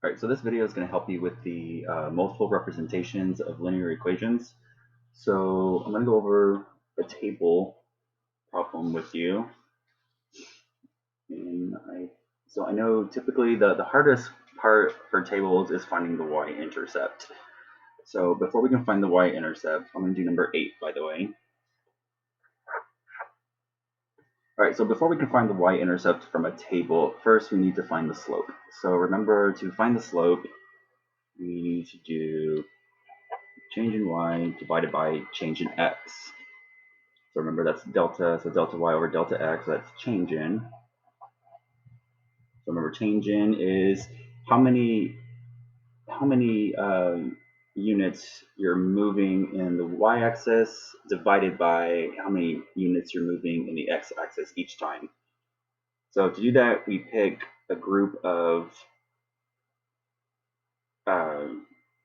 Alright, so this video is going to help you with the multiple representations of linear equations. So I'm going to go over a table problem with you. So I know typically the hardest part for tables is finding the y-intercept. So before we can find the y-intercept, I'm going to do number 8, by the way. Alright, so before we can find the y-intercept from a table, first we need to find the slope. So remember, to find the slope, we need to do change in y divided by change in x. So remember that's delta, so delta y over delta x, that's change in. So remember change in is how many units you're moving in the y-axis divided by how many units you're moving in the x-axis each time. So to do that, we pick a group of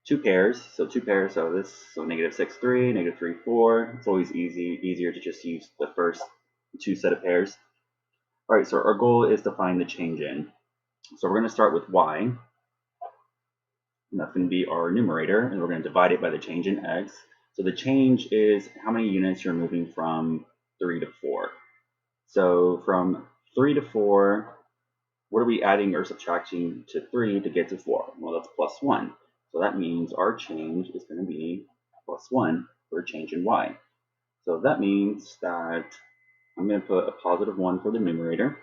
two pairs. So negative 6, 3, negative 3, 4. It's always easier to just use the first two set of pairs. All right, so our goal is to find the change in. So we're going to start with y, and that's going to be our numerator, and we're going to divide it by the change in x. So the change is how many units you're moving from 3 to 4. So from 3 to 4, what are we adding or subtracting to 3 to get to 4? Well, that's plus 1. So that means our change is going to be plus 1 for change in y. So that means that I'm going to put a positive 1 for the numerator.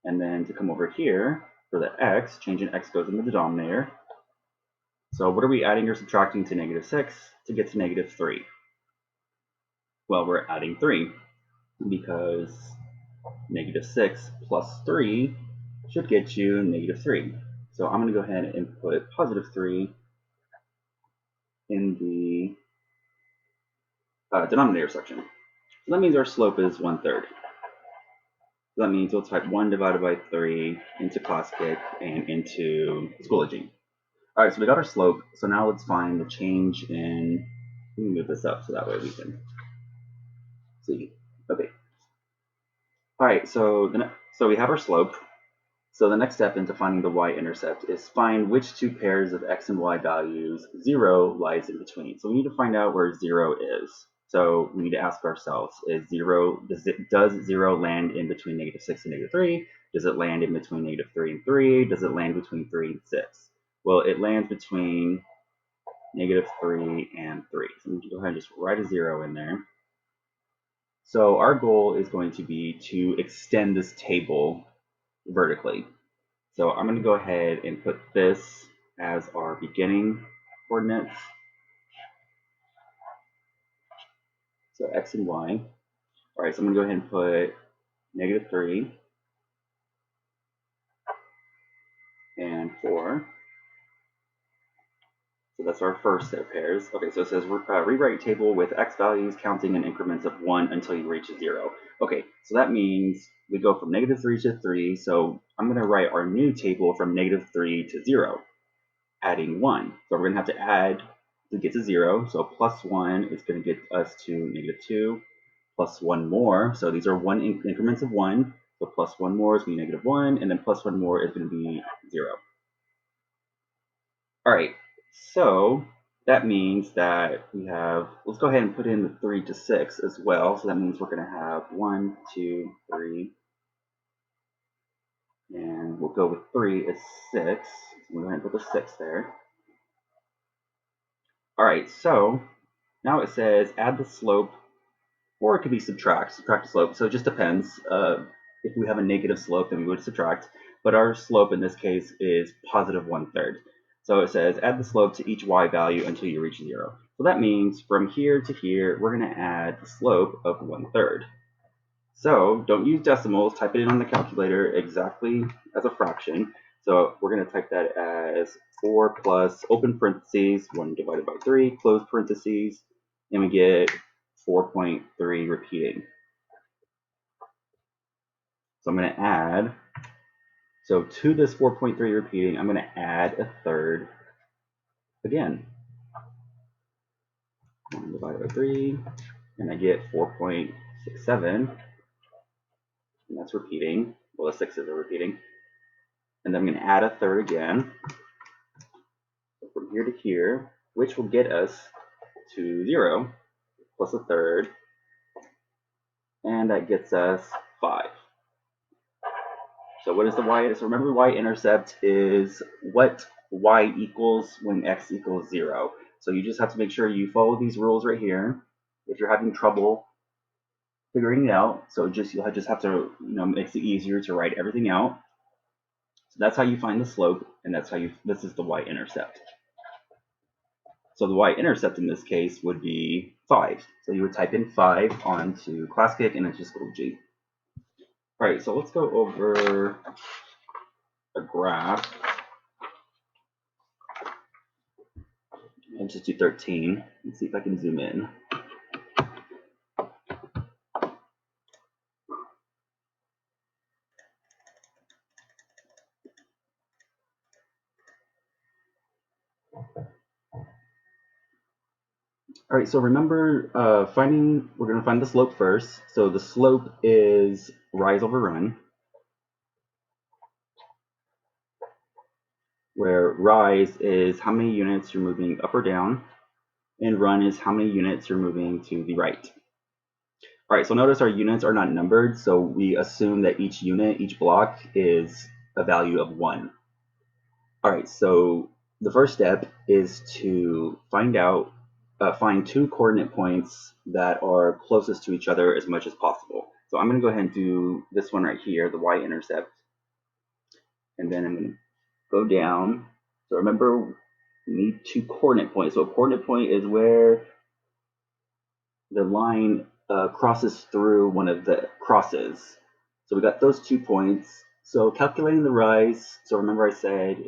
And then to come over here, for the x, change in x goes in the denominator. So what are we adding or subtracting to negative 6 to get to negative 3? Well, we're adding 3 because negative 6 plus 3 should get you negative 3. So I'm going to go ahead and put positive 3 in the denominator section. So that means our slope is 1/3. So that means we'll type 1 divided by 3 into Classic and into Schoology. All right, so we got our slope. So now let's find the change in. Let me move this up so that way we can see. Okay. All right, so we have our slope. So the next step into finding the y-intercept is find which two pairs of x and y values 0 lies in between. So we need to find out where 0 is. So we need to ask ourselves, does 0 land in between negative 6 and negative 3? Does it land in between negative 3 and 3? Does it land between 3 and 6? Well, it lands between negative 3 and 3. So I'm going to go ahead and just write a 0 in there. So our goal is going to be to extend this table vertically. So I'm going to go ahead and put this as our beginning coordinates. So x and y. All right, so I'm going to go ahead and put negative 3 and 4. So that's our first set of pairs. Okay, so it says rewrite table with x values counting in increments of 1 until you reach 0. Okay, so that means we go from negative 3 to 3. So I'm going to write our new table from negative 3 to 0, adding 1. So we're going to have to add to get to 0. So plus 1 is going to get us to negative 2, plus 1 more. So these are 1 increments of 1. So plus 1 more is going to be negative 1, and then plus 1 more is going to be 0. All right, so that means that we have, let's go ahead and put in the 3 to 6 as well. So that means we're going to have 1, 2, 3, and we'll go with 3 is 6. So we're going to put the 6 there. All right, so now it says add the slope, or it could be subtract the slope. So it just depends. If we have a negative slope, then we would subtract. But our slope in this case is positive 1/3. So it says add the slope to each y value until you reach 0. So that means from here to here, we're going to add the slope of 1/3. So don't use decimals. Type it in on the calculator exactly as a fraction. So we're going to type that as 4 plus open parentheses 1 divided by 3 close parentheses, and we get 4.3 repeating. So I'm going to add, so to this 4.3 repeating, I'm going to add a third again. 1 divided by 3, and I get 4.67, and that's repeating. Well, the 6s are repeating. and then I'm going to add a third again from here to here, which will get us to 0 plus a third, and that gets us 5. So what is the y? So remember, y-intercept is what y equals when x equals 0. So you just have to make sure you follow these rules right here. If you're having trouble figuring it out, so you'll just have to, makes it easier to write everything out. So that's how you find the slope, and that's how this is the y-intercept. So the y-intercept in this case would be 5. So you would type in 5 onto Classkick and into Schoology. All right, so let's go over a graph. I'll just do 13. Let's see if I can zoom in. All right, so remember we're going to find the slope first. So the slope is rise over run, where rise is how many units you're moving up or down, and run is how many units you're moving to the right. All right, so notice our units are not numbered, so we assume that each unit, each block, is a value of 1. All right, so the first step is to find 2 coordinate points that are closest to each other as much as possible. So I'm going to go ahead and do this one right here, the y-intercept, and then I'm going to go down. So remember, we need 2 coordinate points. So a coordinate point is where the line crosses through one of the crosses. So we got those 2 points. So calculating the rise, so remember I said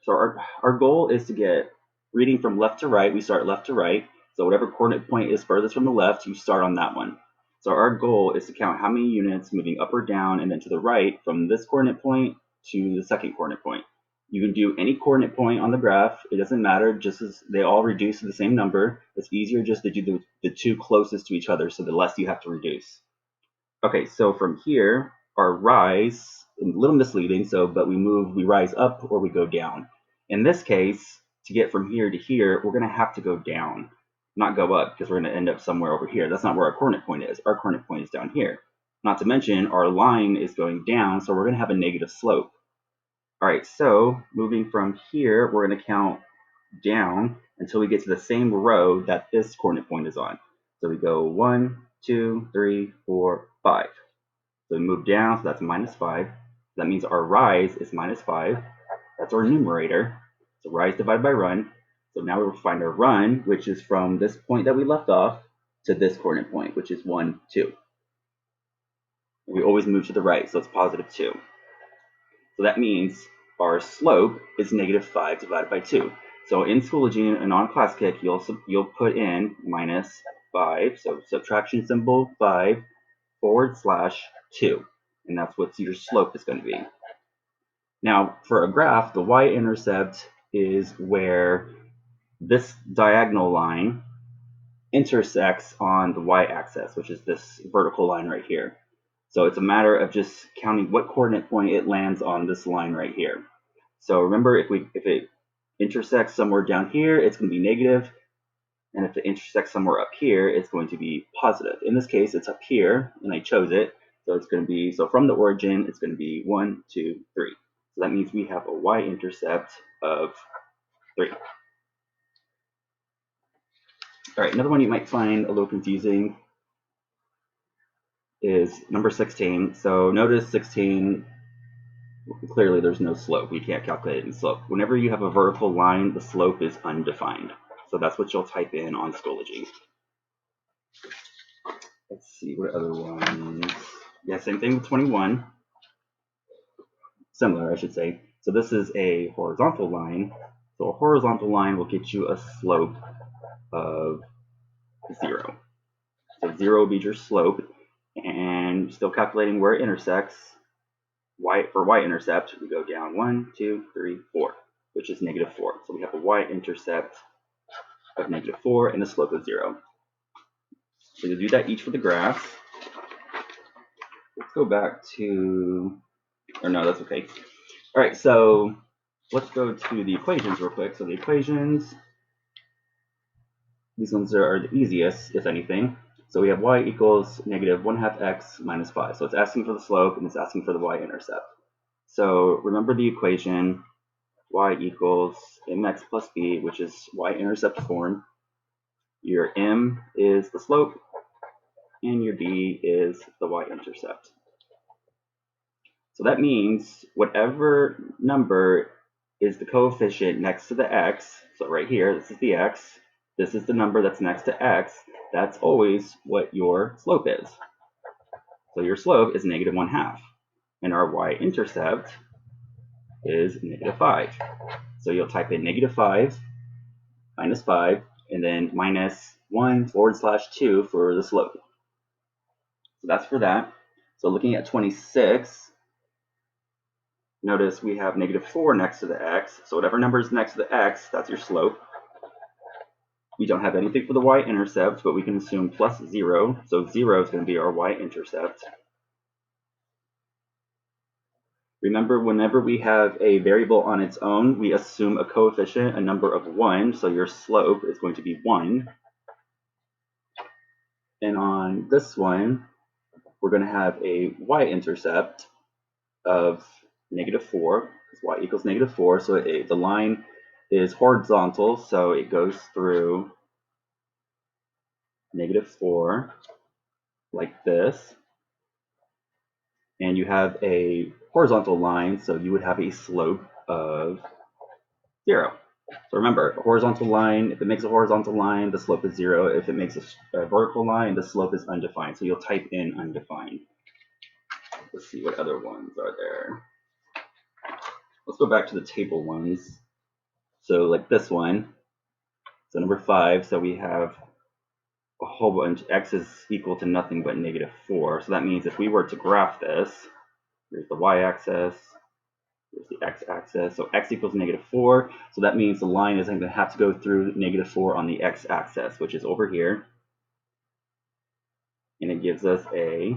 so our goal is to get reading from left to right. We start left to right. So whatever coordinate point is furthest from the left, you start on that one. So our goal is to count how many units moving up or down and then to the right from this coordinate point to the second coordinate point. You can do any coordinate point on the graph. It doesn't matter, just as they all reduce to the same number. It's easier just to do the 2 closest to each other, so the less you have to reduce. Okay, so from here, our rise, a little misleading, but we rise up or we go down. In this case, to get from here to here, we're going to have to go down, not go up, because we're going to end up somewhere over here. That's not where our coordinate point is. Our coordinate point is down here. Not to mention, our line is going down, so we're going to have a negative slope. All right, so moving from here, we're going to count down until we get to the same row that this coordinate point is on. So we go 1, 2, 3, 4, 5. So we move down, so that's -5. That means our rise is -5. That's our numerator. So rise divided by run. So now we will find our run, which is from this point that we left off to this coordinate point, which is 1, 2. We always move to the right, so it's +2. So that means our slope is -5 divided by 2. So in Schoology and on Classkick, you'll put in -5, so subtraction symbol 5 /2, and that's what your slope is going to be. Now, for a graph, the y-intercept is where this diagonal line intersects on the y-axis, which is this vertical line right here. So it's a matter of just counting what coordinate point it lands on this line right here. So remember, if it intersects somewhere down here, it's going to be negative, and if it intersects somewhere up here, it's going to be positive. In this case, it's up here, and I chose it, so it's going to be, so from the origin, it's going to be 1, 2, 3. So that means we have a y-intercept of 3. All right, another one you might find a little confusing is number 16. So notice 16, clearly there's no slope. We can't calculate any slope. Whenever you have a vertical line, the slope is undefined. So that's what you'll type in on Schoology. Let's see, what other ones? Yeah, same thing with 21. Similar, I should say. So this is a horizontal line. So a horizontal line will get you a slope of 0. So 0 will be your slope, and still calculating where it intersects. For y-intercept, we go down 1, 2, 3, 4, which is -4. So we have a y-intercept of -4 and a slope of 0. So you'll do that each for the graphs. Let's go back to, or no, that's okay. All right, so let's go to the equations real quick. So the equations, these ones are the easiest, if anything. So we have y equals negative 1/2 x minus 5. So it's asking for the slope and it's asking for the y-intercept. So remember the equation y equals mx plus b, which is y-intercept form. Your m is the slope and your b is the y-intercept. So that means whatever number is the coefficient next to the x, so right here, this is the x, this is the number that's next to x, that's always what your slope is. So your slope is negative 1/2, and our y-intercept is negative 5. So you'll type in negative 5 minus 5, and then minus 1/2 for the slope. So that's for that. So looking at 26, notice we have negative 4 next to the x. So whatever number is next to the x, that's your slope. We don't have anything for the y-intercept, but we can assume plus 0. So 0 is going to be our y-intercept. Remember, whenever we have a variable on its own, we assume a coefficient, a number of 1. So your slope is going to be 1. And on this one, we're going to have a y-intercept of negative 4, because y equals negative 4. So the line is horizontal, so it goes through negative 4 like this. And you have a horizontal line, so you would have a slope of 0. So remember, a horizontal line, if it makes a horizontal line, the slope is 0. If it makes a vertical line, the slope is undefined. So you'll type in undefined. Let's see what other ones are there. Let's go back to the table ones. So like this one, so number 5, so we have a whole bunch, x is equal to nothing but negative 4. So that means if we were to graph this, here's the y-axis, here's the x-axis. So x equals negative 4. So that means the line is going to have to go through negative 4 on the x-axis, which is over here. And it gives us a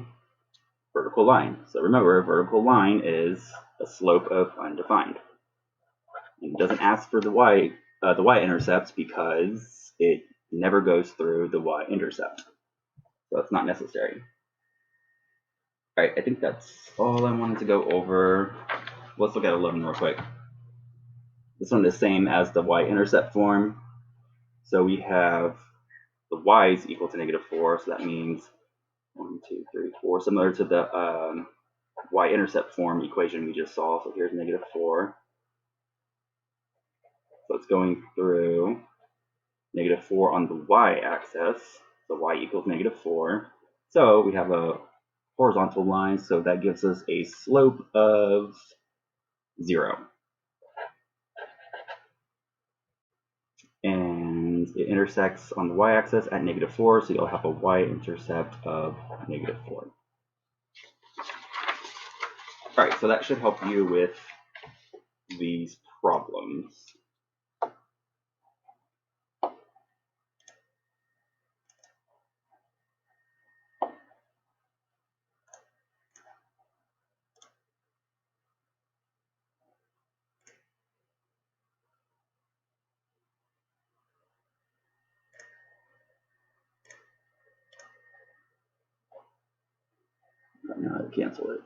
vertical line. So remember, a vertical line is a slope of undefined. It doesn't ask for the y-intercept because it never goes through the y-intercept. So it's not necessary. All right, I think that's all I wanted to go over. Let's look at 11 real quick. This one is the same as the y-intercept form. So we have the y is equal to negative 4, so that means 1, 2, 3, 4, similar to the y-intercept form equation we just saw. So here's negative 4. So it's going through negative 4 on the y-axis. So y equals negative 4. So we have a horizontal line, so that gives us a slope of 0. And it intersects on the y-axis at negative 4, so you'll have a y-intercept of negative 4. All right, so that should help you with these problems. I don't know how to cancel it.